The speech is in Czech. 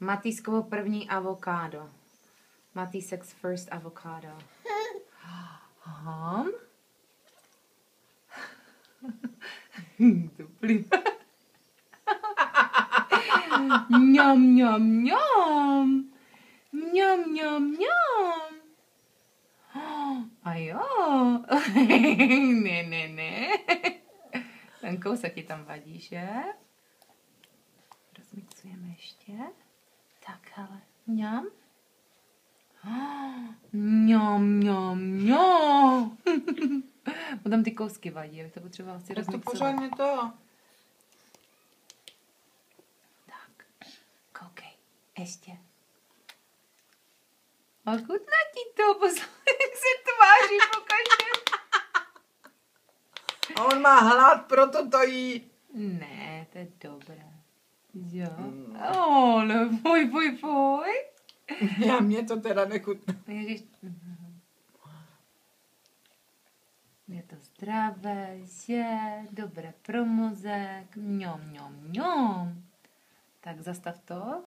Matýskovo první avokádo. Matýsek's first avocado. Ham? Dobrý. Mňam, mňam, mňam. Mňam, mňam, mňam. A jo. Ne. Ten kousek ti tam vadí, že? Rozmixujeme ještě. Tak, hele. Mňam. Mňam, mňam, mňam. Potom ty kousky vadí, abych to potřebovala si rozmixovat. To pořádně to. Tak, koukej. Ještě. A chutná ti to, jak se tváří po každém. A on má hlad, proto to jí. Ne, to je dobré. Jo. Ale fuj. Já mě to teda nechutná. Ježiš. Je to zdravé, že? Dobré pro mozek. Mňom. Tak zastav to.